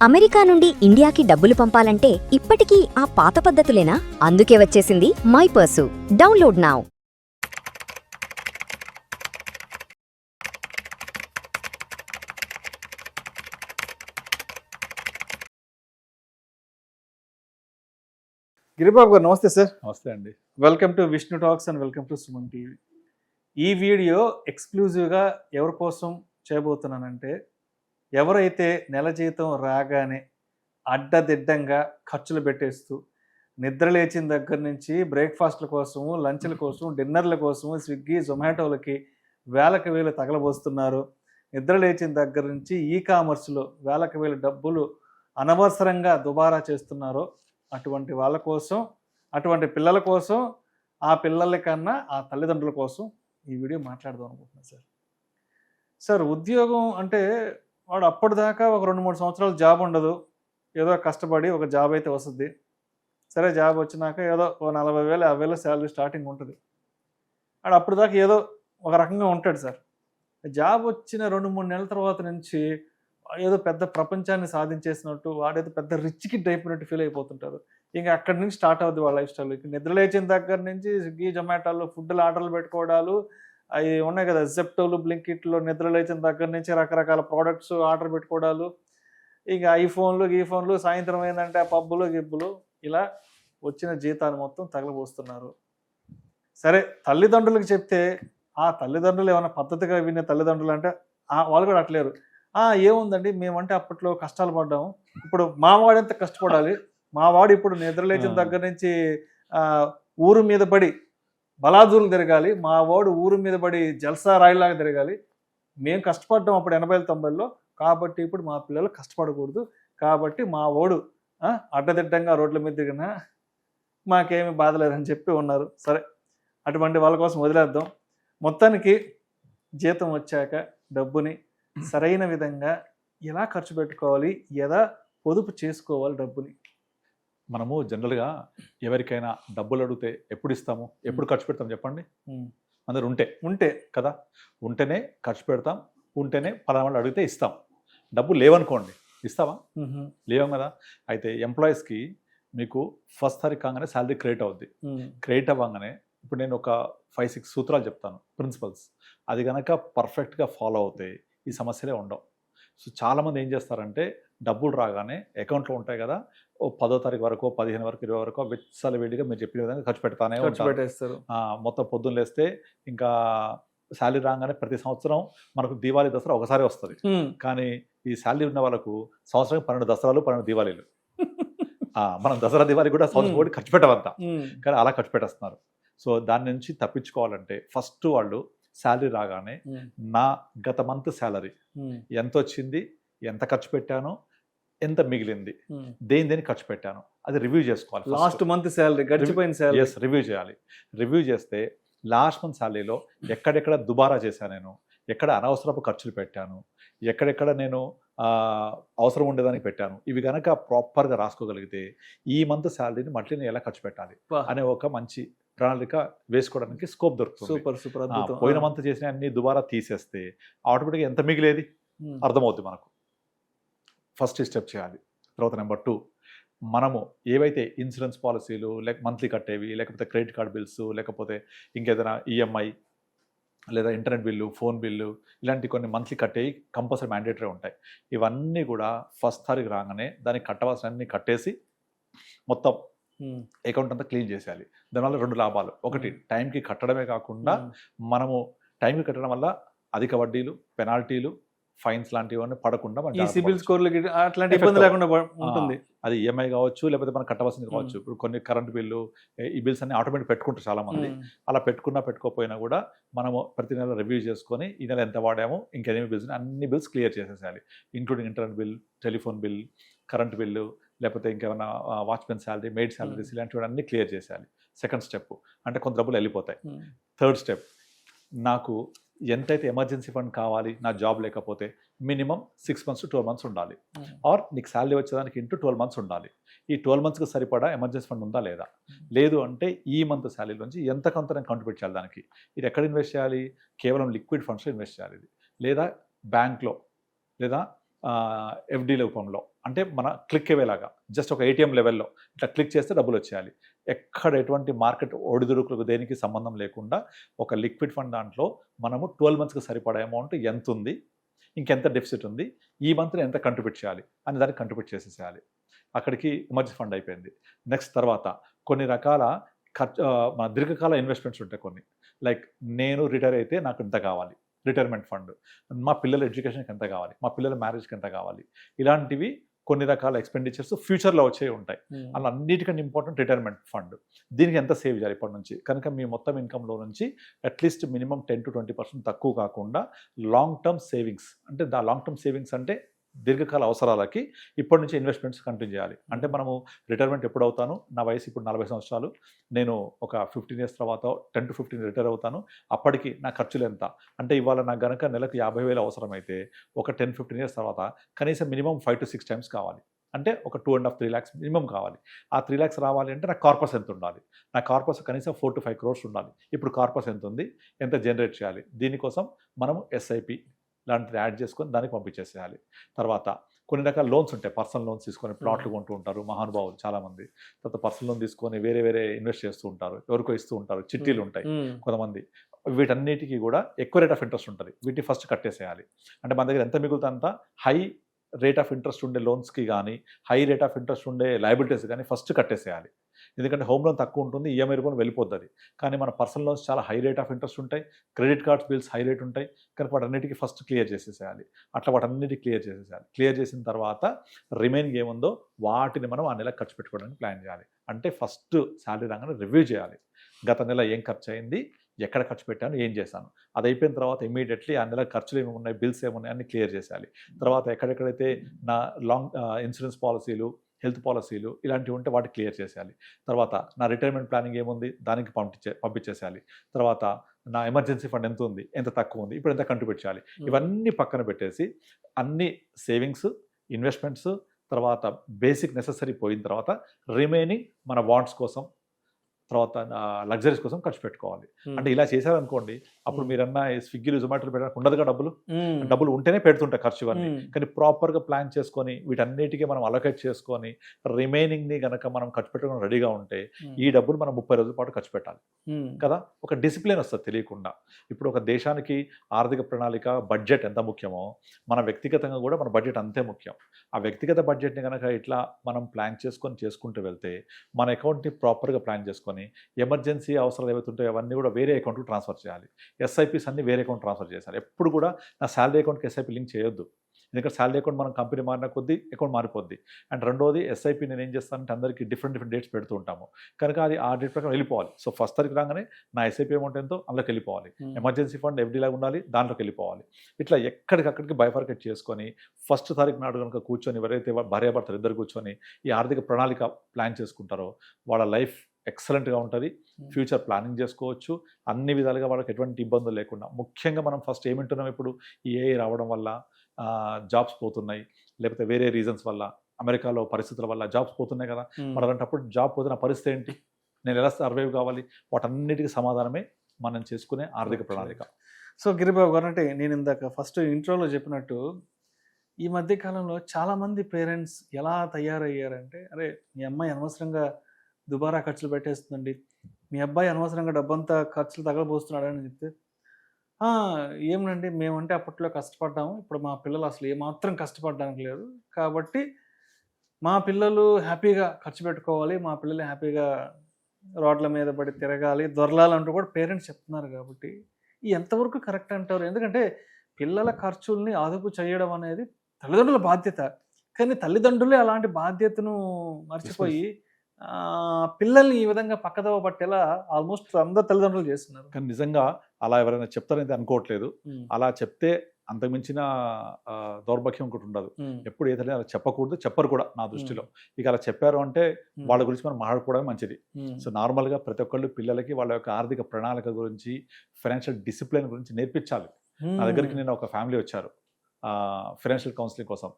America నుండి ఇండియాకి డబ్బులు పంపాలంటే ఇప్పటికీ ఆ పాత పద్ధతులేనా? అందుకే వచ్చేసింది my purse. Download now. Giribabu గారు నమస్తే సార్. నమస్తే అండి. Welcome to Vishnu talks and welcome to Suman TV. ఈ వీడియో ఎక్స్క్లూజివ్గా ఎవరి కోసం చేయబోతున్నానంటే, ఎవరైతే నెల జీతం రాగానే అడ్డదిడ్డంగా ఖర్చులు పెట్టేస్తూ నిద్ర లేచిన దగ్గర నుంచి బ్రేక్ఫాస్ట్ల కోసము, లంచ్ల కోసం, డిన్నర్ల కోసము స్విగ్గీ జొమాటోలకి వేలకు వేలు తగలబోస్తున్నారు. నిద్ర లేచిన దగ్గర నుంచి ఈ కామర్స్లో వేలకు వేలు డబ్బులు అనవసరంగా దుబారా చేస్తున్నారో అటువంటి వాళ్ళ కోసం, అటువంటి పిల్లల కోసం, ఆ పిల్లల కన్నా ఆ తల్లిదండ్రుల కోసం ఈ వీడియో మాట్లాడదాం అనుకుంటున్నాను సార్. సార్, ఉద్యోగం అంటే వాడు అప్పటిదాకా ఒక 2-3 సంవత్సరాలు జాబ్ ఉండదు, ఏదో కష్టపడి ఒక జాబ్ అయితే వస్తుంది. సరే, జాబ్ వచ్చినాక ఏదో ఓ 40,000 50,000 శాలరీ స్టార్టింగ్ ఉంటుంది. వాడు అప్పటిదాకా ఏదో ఒక రకంగా ఉంటాడు సార్. జాబ్ వచ్చిన 2-3 నెలల తర్వాత నుంచి ఏదో పెద్ద ప్రపంచాన్ని సాధించేసినట్టు, వాడేదో పెద్ద రిచ్ కిడ్ అయిపోయినట్టు ఫీల్ అయిపోతుంటారు. ఇంకా అక్కడి నుంచి స్టార్ట్ అవుద్ది వాళ్ళ లైఫ్ స్టైల్. ఇక నిద్ర లేచిన దగ్గర నుంచి స్విగ్గీ జొమాటోలో ఫుడ్లు ఆర్డర్లు పెట్టుకోవడాలు అవి ఉన్నాయి కదా, జెప్టోలు బ్లింకిట్లో నిద్ర లేచిన దగ్గర నుంచి రకరకాల ప్రోడక్ట్స్ ఆర్డర్ పెట్టుకోవడాలు, ఇక ఐఫోన్లు సాయంత్రం అయిందంటే ఆ పబ్బులు గిబ్బులు, ఇలా వచ్చిన జీతాలు మొత్తం తగలబోస్తున్నారు. సరే, తల్లిదండ్రులకు చెప్తే ఆ తల్లిదండ్రులు ఏమైనా పద్ధతిగా వినే తల్లిదండ్రులు అంటే వాళ్ళు కూడా అట్లేరు. ఏముందండి, మేమంటే అప్పట్లో కష్టాలు పడ్డాము, ఇప్పుడు మావాడు ఎంత కష్టపడాలి, మావాడు ఇప్పుడు నిద్రలేచిన దగ్గర నుంచి ఊరు మీద పడి బలాదూరులు తిరగాలి, మావాడు ఊరు మీద పడి జల్సా రాయిలాగా తిరగాలి, మేము కష్టపడ్డాం అప్పుడు 80-90లో, కాబట్టి ఇప్పుడు మా పిల్లలు కష్టపడకూడదు, కాబట్టి మా వాడు అడ్డదిడ్డంగా రోడ్ల మీద తిరిగినా మాకేమి బాధ లేదని చెప్పి ఉన్నారు. సరే, అటువంటి వాళ్ళ కోసం వదిలేద్దాం. మొత్తానికి జీతం వచ్చాక డబ్బుని సరైన విధంగా ఎలా ఖర్చు పెట్టుకోవాలి, ఎలా పొదుపు చేసుకోవాలి డబ్బుని? మనము జనరల్గా ఎవరికైనా డబ్బులు అడిగితే ఎప్పుడు ఇస్తాము, ఎప్పుడు ఖర్చు పెడతాం చెప్పండి? అందరు ఉంటే కదా, ఉంటేనే ఖర్చు పెడతాం, ఉంటేనే పలానా అడిగితే ఇస్తాం. డబ్బులు లేవనుకోండి, ఇస్తావా? లేవం కదా. అయితే ఎంప్లాయీస్కి మీకు ఫస్ట్ తారీఖు కాగానే శాలరీ క్రెడిట్ అవుద్ది. క్రెడిట్ అవ్వగానే ఇప్పుడు నేను ఒక 5-6 సూత్రాలు చెప్తాను, ప్రిన్సిపల్స్. అది కనుక పర్ఫెక్ట్గా ఫాలో అవుతాయి ఈ సమస్యలే ఉండవు. సో చాలామంది ఏం చేస్తారంటే, డబ్బులు రాగానే అకౌంట్లో ఉంటాయి కదా, ఓ 10వ తారీఖు వరకు, 15 వరకు, 20 వరకు విచ్చల వేడిగా మీరు చెప్పిన విధంగా ఖర్చు పెట్టేస్తారు. మొత్తం పొద్దున్న లేస్తే ఇంకా శాలరీ రాగానే ప్రతి సంవత్సరం మనకు దీవాళీ దసరా ఒకసారి వస్తుంది. కానీ ఈ శాలరీ ఉన్న వాళ్ళకు సంవత్సరం 12 దసరాలు, 12 దీవాళీలు. మనం దసరా దివాళీ కూడా సంవత్సరం కూడా ఖర్చు పెట్టవంతా, కానీ అలా ఖర్చు పెట్టేస్తున్నారు. సో దాని నుంచి తప్పించుకోవాలంటే ఫస్ట్ వాళ్ళు శాలరీ రాగానే నా గత మంత్ శాలరీ ఎంత వచ్చింది, ఎంత ఖర్చు పెట్టాను, ఎంత మిగిలింది, దేని ఖర్చు పెట్టాను, అది రివ్యూ చేసుకోవాలి. లాస్ట్ మంత్ శాలరీ, గడిచిపోయిన శాలరీ రివ్యూ చేయాలి. రివ్యూ చేస్తే లాస్ట్ మంత్ శాలరీలో ఎక్కడెక్కడ దుబారా చేశాను నేను, ఎక్కడ అనవసరపు ఖర్చులు పెట్టాను, ఎక్కడెక్కడ నేను అవసరం ఉండేదానికి పెట్టాను, ఇవి కనుక ప్రాపర్గా రాసుకోగలిగితే ఈ మంత్ శాలరీని మళ్ళీ నేను ఎలా ఖర్చు పెట్టాలి అనే ఒక మంచి ప్రణాళిక వేసుకోవడానికి స్కోప్ దొరుకుతుంది. సూపర్. పోయిన మంత్ చేసిన అన్ని దుబారా తీసేస్తే ఆటోమేటిక్గా ఎంత మిగిలేది అర్థమవుద్ది మనకు. ఫస్ట్ స్టెప్ చేయాలి. తర్వాత నెంబర్ 2, మనము ఏవైతే ఇన్సూరెన్స్ పాలసీలు, మంత్లీ కట్టేవి, లేకపోతే క్రెడిట్ కార్డ్ బిల్స్, లేకపోతే ఇంకేదైనా ఈఎంఐ లేదా ఇంటర్నెట్ బిల్లు, ఫోన్ బిల్లు, ఇలాంటి కొన్ని మంత్లీ కట్టేవి కంపల్సరీ మ్యాండేటరీ ఉంటాయి. ఇవన్నీ కూడా ఫస్ట్ తారీఖు రాగానే దానికి కట్టవలసిన అన్ని కట్టేసి మొత్తం అకౌంట్ అంతా క్లీన్ చేసేయాలి. దానివల్ల 2 లాభాలు. ఒకటి, టైంకి కట్టడమే కాకుండా మనము టైంకి కట్టడం వల్ల అధిక వడ్డీలు, పెనాల్టీలు, ఫైన్స్ లాంటివన్నీ పడకుండా సిబిల్ స్కోర్లు అట్లాంటి ఇబ్బంది లేకుండా ఉంటుంది. అది ఈఎంఐ కావచ్చు, లేకపోతే మనం కట్టవలసింది కావచ్చు. ఇప్పుడు కొన్ని కరెంట్ బిల్లు, ఈ బిల్స్ అన్ని ఆటోమేటిక్ పెట్టుకుంటారు చాలా మంది. అలా పెట్టుకోకపోయినా కూడా మనము ప్రతి నెల రివ్యూ చేసుకొని ఈ నెల ఎంత వాడామో, ఇంకేమేమి బిల్స్ అన్ని బిల్స్ క్లియర్ చేసేసేయాలి. Including internet bill, telephone bill, current bill, లేకపోతే ఇంకేమైనా వాచ్మెన్ శాలరీ, మెయిడ్ శాలరీస్, ఇలాంటివి అన్నీ క్లియర్ చేసేయాలి. సెకండ్ స్టెప్, అంటే కొంత డబ్బులు వెళ్ళిపోతాయి. థర్డ్ స్టెప్, నాకు ఎంతైతే ఎమర్జెన్సీ ఫండ్ కావాలి నా జాబ్ లేకపోతే మినిమం 6 months to 12 months ఉండాలి. ఆర్ నీకు శాలరీ వచ్చేదానికి ఇంటూ 12 months ఉండాలి. ఈ 12 monthsకి సరిపడా ఎమర్జెన్సీ ఫండ్ ఉందా లేదా? లేదు అంటే ఈ మంత్ శాలరీ నుంచి ఎంత కొంత నేను కాంట్రిబ్యూట్ చేయాలి దానికి. ఇది ఎక్కడ ఇన్వెస్ట్ చేయాలి? కేవలం లిక్విడ్ ఫండ్స్లో ఇన్వెస్ట్ చేయాలి. ఇది లేదా బ్యాంక్లో, లేదా ఎఫ్డీ రూపంలో, అంటే మన క్లిక్ అయ్యేలాగా జస్ట్ ఒక ఏటీఎం లెవెల్లో ఇట్లా క్లిక్ చేస్తే డబ్బులు వచ్చేయాలి. ఎక్కడ ఎటువంటి మార్కెట్ ఒడిదుడుకులకు దేనికి సంబంధం లేకుండా ఒక లిక్విడ్ ఫండ్ దాంట్లో మనము 12 మంత్స్కి సరిపడే అమౌంట్ ఎంత ఉంది, ఇంకెంత డెఫిసిట్ ఉంది, ఈ మంత్లో ఎంత కంట్రిబ్యూట్ చేయాలి అని దాన్ని కంట్రిబ్యూట్ చేసేసేయాలి. అక్కడికి ఎమర్జెన్సీ ఫండ్ అయిపోయింది. నెక్స్ట్ తర్వాత కొన్ని రకాల మన దీర్ఘకాల ఇన్వెస్ట్మెంట్స్ ఉంటాయి కొన్ని, లైక్ నేను రిటైర్ అయితే నాకు ఇంత కావాలి, రిటైర్మెంట్ ఫండ్, మా పిల్లల ఎడ్యుకేషన్కి ఎంత కావాలి, మా పిల్లల మ్యారేజ్కి ఎంత కావాలి, ఇలాంటివి కొన్ని రకాల ఎక్స్పెండిచర్స్ ఫ్యూచర్లో వచ్చే ఉంటాయి. అలా అన్నిటికంటే ఇంపార్టెంట్ రిటైర్మెంట్ ఫండ్. దీనికి ఎంత సేవ్ చేయాలి ఇప్పటి నుంచి, కనుక మీ మొత్తం ఇన్కంలో నుంచి అట్లీస్ట్ మినిమం 10 to 20% తక్కువ కాకుండా లాంగ్ టర్మ్ సేవింగ్స్, అంటే లాంగ్ టర్మ్ సేవింగ్స్ అంటే దీర్ఘకాల అవసరాలకి ఇప్పటి నుంచి ఇన్వెస్ట్మెంట్స్ కంటిన్యూ చేయాలి. అంటే మనము రిటైర్మెంట్ ఎప్పుడు అవుతాను, నా వయసు ఇప్పుడు 40 సంవత్సరాలు, నేను ఒక 15 years తర్వాత 10 to 15 రిటైర్ అవుతాను, అప్పటికి నా ఖర్చులు ఎంత అంటే ఇవాళ నాకు గనక నెలకు 50,000 అవసరమైతే ఒక 10-15 years తర్వాత కనీసం మినిమం 5 to 6 times కావాలి. అంటే ఒక 2.5-3 lakhs మినిమం కావాలి. ఆ 3 lakhs రావాలి అంటే నా కార్పస్ ఎంత ఉండాలి, నా కార్పస్ కనీసం 4 to 5 crores ఉండాలి. ఇప్పుడు కార్పస్ ఎంత ఉంది, ఎంత జనరేట్ చేయాలి, దీనికోసం మనము ఎస్ఐపి లాంటిది యాడ్ చేసుకొని దానికి పంపించేసేయాలి. తర్వాత కొన్ని రకాల లోన్స్ ఉంటాయి, పర్సనల్ లోన్స్ తీసుకొని ప్లాట్లు కొంటూ ఉంటారు మహానుభావులు చాలామంది. తర్వాత పర్సనల్ లోన్ తీసుకొని వేరే వేరే ఇన్వెస్ట్ చేస్తూ ఉంటారు, ఎవరికో ఇస్తూ ఉంటారు, చిట్టీలు ఉంటాయి కొంతమంది. వీటన్నిటికీ కూడా ఎక్కువ రేట్ ఆఫ్ ఇంట్రెస్ట్ ఉంటుంది, వీటిని ఫస్ట్ కట్టేసేయాలి. అంటే మన దగ్గర ఎంత మిగులుతా అంత హై రేట్ ఆఫ్ ఇంట్రెస్ట్ ఉండే లోన్స్కి కానీ హై రేట్ ఆఫ్ ఇంట్రెస్ట్ ఉండే లయబిలిటీస్ కానీ ఫస్ట్ కట్టేసేయాలి. ఎందుకంటే హోమ్ లోన్ తక్కువ ఉంటుంది, ఈఎంఐ రూపంలో వెళ్ళిపోతుంది. కానీ మన పర్సనల్ లోన్స్ చాలా హై రేట్ ఆఫ్ ఇంట్రెస్ట్ ఉంటాయి, credit cards bills high rate ఉంటాయి. కానీ వాటన్నిటికీ ఫస్ట్ క్లియర్ చేసేసేయాలి. అట్లా వాటన్నిటికీ క్లియర్ చేసేసేయాలి. క్లియర్ చేసిన తర్వాత రిమైనింగ్ ఏముందో వాటిని మనం ఆ నెల ఖర్చు పెట్టుకోవడానికి ప్లాన్ చేయాలి. అంటే ఫస్ట్ శాలరీ రాగానే రివ్యూ చేయాలి, గత నెల ఏం ఖర్చు అయింది, ఎక్కడ ఖర్చు పెట్టాను, ఏం చేశాను. అది అయిపోయిన తర్వాత ఇమీడియట్లీ ఆ నెల ఖర్చులు ఏమి ఉన్నాయి, బిల్స్ ఏమున్నాయి అన్ని క్లియర్ చేసేయాలి. తర్వాత ఎక్కడెక్కడైతే నా లాంగ్ ఇన్సూరెన్స్ పాలసీలు, హెల్త్ పాలసీలు ఇలాంటివి ఉంటే వాటికి క్లియర్ చేసేయాలి. తర్వాత నా రిటైర్మెంట్ ప్లానింగ్ ఏముంది దానికి పంపించేసేయాలి. తర్వాత నా ఎమర్జెన్సీ ఫండ్ ఎంత ఉంది, ఎంత తక్కువ ఉంది, ఇప్పుడు ఎంత కంట్రిబ్యూట్ చేయాలి, ఇవన్నీ పక్కన పెట్టేసి అన్ని సేవింగ్స్, ఇన్వెస్ట్మెంట్స్, తర్వాత బేసిక్ నెసెసరీ పోయిన తర్వాత రిమైనింగ్ మన వాంట్స్ కోసం, తర్వాత లగ్జరీస్ కోసం ఖర్చు పెట్టుకోవాలి. అంటే ఇలా చేశారనుకోండి, అప్పుడు మీరన్నా స్విగ్గీలు జొమాటోలు పెట్టడానికి ఉండదుగా డబ్బులు ఉంటేనే పెడుతుంటాయి ఖర్చు ఇవన్నీ. కానీ ప్రాపర్గా ప్లాన్ చేసుకొని వీటన్నిటికీ మనం అలొకేట్ చేసుకొని రిమైనింగ్ని కనుక మనం ఖర్చు పెట్టుకుని రెడీగా ఉంటే ఈ డబ్బులు మనం 30 రోజుల పాటు ఖర్చు పెట్టాలి కదా. ఒక డిసిప్లిన్ వస్తుంది తెలియకుండా. ఇప్పుడు ఒక దేశానికి ఆర్థిక ప్రణాళిక, బడ్జెట్ ఎంత ముఖ్యమో మన వ్యక్తిగతంగా కూడా మన బడ్జెట్ అంతే ముఖ్యం. ఆ వ్యక్తిగత బడ్జెట్ని కనుక ఇట్లా మనం ప్లాన్ చేసుకుంటూ వెళ్తే మన అకౌంట్ని ప్రాపర్గా ప్లాన్ చేసుకొని ఎమర్జెన్సీ అవసరాలు ఏవైతే ఉంటాయో అవన్నీ కూడా వేరే అకౌంట్కి ట్రాన్స్ఫర్ చేయాలి. ఎస్ఐపీస్ అన్ని వేరే అకౌంట్ ట్రాన్స్ఫర్ చేయాలి. ఎప్పుడు కూడా నా శాలరీ అకౌంట్కి ఎస్ఐపీ లింక్ చేయొద్దు. ఎందుకంటే శాలరీ అకౌంట్ మనం కంపెనీ మారిన కొద్దీ అకౌంట్ మారిపోద్ది. అండ్ రెండోది ఎస్ఐపీ నేను ఏం చేస్తానంటే అందరికీ డిఫరెంట్ డేట్స్ పెడుతూ ఉంటాము, కనుక అది ఆ డేట్ ప్రకారం వెళ్ళిపోవాలి. సో 1st తారీఖు రాగానే నా ఎస్ఐపీ అమౌంట్ ఎంతో అందులోకి వెళ్ళిపోవాలి. ఎమర్జెన్సీ ఫండ్ ఎఫ్డీలాగా ఉండాలి, దాంట్లోకి వెళ్ళిపోవాలి. ఇట్లా ఎక్కడికక్కడికి బైఫర్కేట్ చేసుకొని 1st తారీఖు నాడు కనుక కూర్చొని ఎవరైతే భార్యాభర్తలు ఇద్దరు కూర్చొని ఈ ఆర్థిక ప్రణాళిక ప్లాన్ చేసుకుంటారో వాళ్ళ లైఫ్ ఎక్సలెంట్గా ఉంటుంది. ఫ్యూచర్ ప్లానింగ్ చేసుకోవచ్చు, అన్ని విధాలుగా వాళ్ళకి ఎటువంటి ఇబ్బందులు లేకుండా. ముఖ్యంగా మనం ఫస్ట్ ఏమింటున్నాం, ఇప్పుడు ఈ ఏఐ రావడం వల్ల జాబ్స్ పోతున్నాయి, లేకపోతే వేరే రీజన్స్ వల్ల, అమెరికాలో పరిస్థితుల వల్ల జాబ్స్ పోతున్నాయి కదా. మరి అలాంటప్పుడు జాబ్ పోతున్న పరిస్థితి ఏంటి, నేను ఎలా సర్వైవ్ కావాలి, వాటన్నిటికీ సమాధానమే మనం చేసుకునే ఆర్థిక ప్రణాళిక. సో గిరిబాబు గారు, అంటే నేను ఇందాక ఫస్ట్ ఇంట్రోలో చెప్పినట్టు ఈ మధ్య కాలంలో చాలామంది పేరెంట్స్ ఎలా తయారయ్యారంటే, అరే మీ అమ్మాయి అనవసరంగా దుబారా ఖర్చులు పెట్టేస్తుందండి, మీ అబ్బాయి అనవసరంగా డబ్బంతా ఖర్చులు తగలబోస్తున్నాడు అని చెప్తే, ఏమనండి మేమంటే అప్పట్లో కష్టపడ్డాము, ఇప్పుడు మా పిల్లలు అసలు ఏమాత్రం కష్టపడడానికి లేదు, కాబట్టి మా పిల్లలు హ్యాపీగా ఖర్చు పెట్టుకోవాలి, మా పిల్లలు హ్యాపీగా రోడ్ల మీద పడి తిరగాలి, దొరలాలంటూ కూడా పేరెంట్స్ చెప్తున్నారు. కాబట్టి ఈ ఎంతవరకు కరెక్ట్ అంటారు? ఎందుకంటే పిల్లల ఖర్చుల్ని అదుపు చేయడం అనేది తల్లిదండ్రుల బాధ్యత, కానీ తల్లిదండ్రులే అలాంటి బాధ్యతను మర్చిపోయి పిల్లల్ని ఈ విధంగా పక్కదోవ పట్టేలా ఆల్మోస్ట్ అందరు తల్లిదండ్రులు చేస్తున్నారు. కానీ నిజంగా అలా ఎవరైనా చెప్తారనేది అనుకోవట్లేదు. అలా చెప్తే అంతకుమించిన దౌర్భాగ్యం ఇంకోటి ఉండదు. ఎప్పుడు ఏదైనా అలా చెప్పకూడదు, చెప్పరు కూడా నా దృష్టిలో. ఇక అలా చెప్పారు అంటే వాళ్ళ గురించి మనం మాట్లాడుకోవడమే మంచిది. సో నార్మల్గా ప్రతి ఒక్కళ్ళు పిల్లలకి వాళ్ళ యొక్క ఆర్థిక ప్రణాళిక గురించి, ఫైనాన్షియల్ డిసిప్లిన్ గురించి నేర్పించాలి. నా దగ్గరికి నేను ఒక ఫ్యామిలీ వచ్చారు ఫైనాన్షియల్ కౌన్సిలింగ్ కోసం.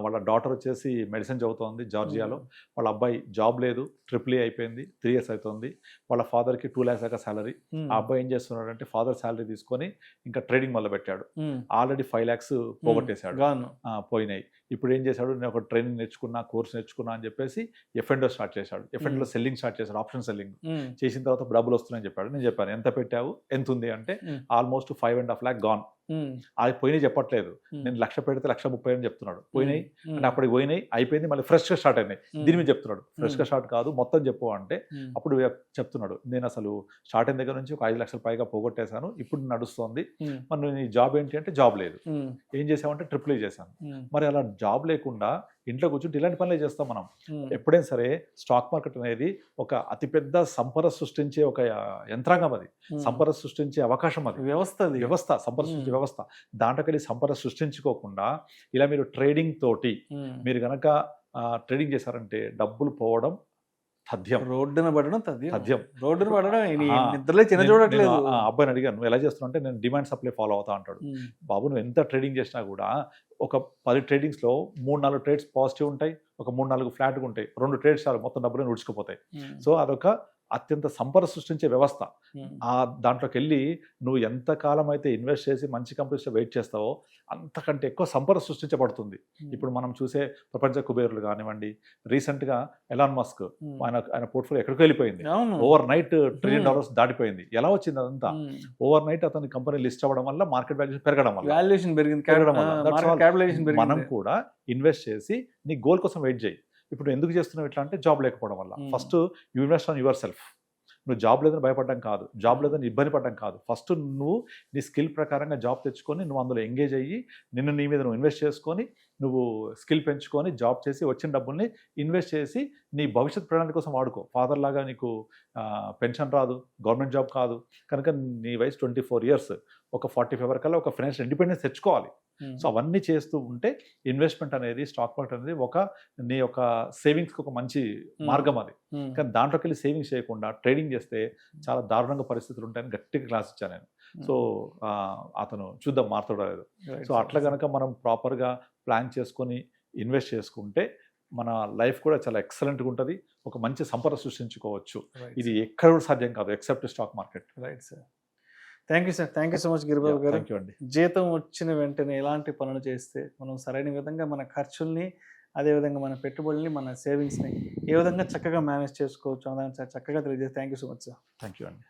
వాళ్ళ డాటర్ వచ్చేసి మెడిసిన్ చదువుతోంది జార్జియాలో, వాళ్ళ అబ్బాయి జాబ్ లేదు, AAA అయిపోయింది, 3 years అవుతుంది. వాళ్ళ ఫాదర్కి 2 lakhs దాకా శాలరీ. ఆ అబ్బాయి ఏం చేస్తున్నాడంటే ఫాదర్ శాలరీ తీసుకొని ఇంకా ట్రేడింగ్ మొదలు పెట్టాడు. ఆల్రెడీ 5 lakhs పోగొట్టేశాడు, పోయినాయి. ఇప్పుడు ఏం చేశాడు, నేను ఒక ట్రైనింగ్ నేర్చుకున్నా, కోర్స్ నేర్చుకున్నా అని చెప్పేసి F&O స్టార్ట్ చేశాడు. F&Oలో సెల్లింగ్ స్టార్ట్ చేశాడు, ఆప్షన్ సెల్లింగ్ చేసిన తర్వాత డబ్బులు వస్తున్నాయని చెప్పాడు. నేను చెప్పాను ఎంత పెట్టావు, ఎంత ఉంది అంటే ఆల్మోస్ట్ 5.5 lakh గాన్. అది పోయినాయి చెప్పట్లేదు, నేను 1,00,000 పెడితే 1,30,000 అని చెప్తున్నాడు. పోయినాయి అంటే అప్పటికి పోయినాయి, అయిపోయింది, మళ్ళీ ఫ్రెష్గా స్టార్ట్ అయినాయి. దీని మీద చెప్తున్నాడు, ఫ్రెష్గా స్టార్ట్ కాదు మొత్తం చెప్పు అంటే అప్పుడు చెప్తున్నాడు, నేను అసలు స్టార్ట్ అయిన దగ్గర నుంచి ఒక 5 లక్షల పైగా పోగొట్టేశాను, ఇప్పుడు నడుస్తుంది. మరి నీ జాబ్ ఏంటి అంటే జాబ్ లేదు. ఏం చేసామంటే ట్రిపుల్ చేశాను. మరి అలా జాబ్ లేకుండా ఇంట్లో కూర్చుంటే ఇలాంటి పనులే చేస్తాం మనం. ఎప్పుడైనా సరే స్టాక్ మార్కెట్ అనేది ఒక అతిపెద్ద సంపద సృష్టించే ఒక యంత్రాంగం, అది సంపద సృష్టించే అవకాశం, అది వ్యవస్థ, సంపద సృష్టి వ్యవస్థ. దాంట్లోకెళ్ళి సంపద సృష్టించుకోకుండా ఇలా మీరు ట్రేడింగ్ తోటి మీరు గనక ట్రేడింగ్ చేశారంటే డబ్బులు పోవడం తథ్యం. రోడ్డున పడడం తథ్యం. రోడ్డున పడడం నిద్రలే చిన్న చూడట్లేదు. అబ్బాయిని అడిగాను, నువ్వు ఎలా చేస్తున్నావు అంటే నేను డిమాండ్ సప్లై ఫాలో అవుతా అంటాడు. బాబు నువ్వు ఎంత ట్రేడింగ్ చేసినా కూడా ఒక 10 ట్రేడింగ్స్లో 3-4 ట్రేడ్స్ పాజిటివ్ ఉంటాయి, ఒక 3-4 ఫ్లాట్గా ఉంటాయి. 2 ట్రేడ్స్ చాలు, మొత్తం డబ్బులు ఉడుచుకుపోతాయి. సో అదొక అత్యంత సంపద సృష్టించే వ్యవస్థ. ఆ దాంట్లోకి వెళ్ళి నువ్వు ఎంత కాలం అయితే ఇన్వెస్ట్ చేసి మంచి కంపెనీస్లో వెయిట్ చేస్తావో అంతకంటే ఎక్కువ సంపద సృష్టించబడుతుంది. ఇప్పుడు మనం చూసే ప్రపంచ కుబేరులు కానివ్వండి, రీసెంట్గా ఎలాన్ మస్క్ ఆయన పోర్ట్ఫోలియో ఎక్కడికి వెళ్ళిపోయింది, ఓవర్ నైట్ $1 trillion దాటిపోయింది. ఎలా వచ్చింది అదంతా? ఓవర్ నైట్ అతని కంపెనీ లిస్ట్ అవ్వడం వల్ల, మార్కెట్ వాల్యూషన్ పెరగడం వల్ల. మనం కూడా ఇన్వెస్ట్ చేసి నీ గోల్ కోసం వెయిట్ చేయి. ఇప్పుడు ఎందుకు చేస్తున్నావు ఇట్లా అంటే జాబ్ లేకపోవడం వల్ల. First you invest on your self. నువ్వు జాబ్ లేదని భయపడడం కాదు, జాబ్ లేదని ఇబ్బంది పడడం కాదు. ఫస్ట్ నువ్వు నీ స్కిల్ ప్రకారంగా జాబ్ తెచ్చుకొని నువ్వు అందులో ఎంగేజ్ అయ్యి నీ మీద నువ్వు ఇన్వెస్ట్ చేసుకొని నువ్వు స్కిల్ పెంచుకొని జాబ్ చేసి వచ్చిన డబ్బుల్ని ఇన్వెస్ట్ చేసి నీ భవిష్యత్ ప్రణాళిక కోసం వాడుకో. ఫాదర్ లాగా నీకు పెన్షన్ రాదు, గవర్నమెంట్ జాబ్ కాదు కనుక నీ వయసు 24 years, ఒక 45 వరకల్లా ఒక ఫైనాన్షియల్ ఇండిపెండెన్స్ తెచ్చుకోవాలి. సో అవన్నీ చేస్తూ ఉంటే ఇన్వెస్ట్మెంట్ అనేది, స్టాక్ మార్కెట్ అనేది నీ యొక్క సేవింగ్స్కి ఒక మంచి మార్గం అది. కానీ దాంట్లోకి వెళ్ళి సేవింగ్స్ చేయకుండా ట్రేడింగ్ చేస్తే చాలా దారుణంగా పరిస్థితులు ఉంటాయని గట్టిగా క్లాస్ ఇచ్చాను నేను. సో అతను చూద్దాం మారుతాడో లేదు. సో అట్లా కనుక మనం ప్రాపర్గా ప్లాన్ చేసుకొని ఇన్వెస్ట్ చేసుకుంటే మన లైఫ్ కూడా చాలా ఎక్సలెంట్గా ఉంటుంది, ఒక మంచి సంపద సృష్టించుకోవచ్చు. ఇది ఎక్కడ కూడా సాధ్యం కాదు except stock market. Right sir, thank you sir, thank you so much Giribabu గారు. థ్యాంక్ యూ అండి. జీతం వచ్చిన వెంటనే ఎలాంటి పనులు చేస్తే మనం సరైన విధంగా మన ఖర్చుల్ని, అదేవిధంగా మన పెట్టుబడుల్ని, మన సేవింగ్స్ని ఏ విధంగా చక్కగా మేనేజ్ చేసుకోవచ్చు అన్నదాన్ని చక్కగా తెలియజేసి thank you so much sir. Thank you అండి.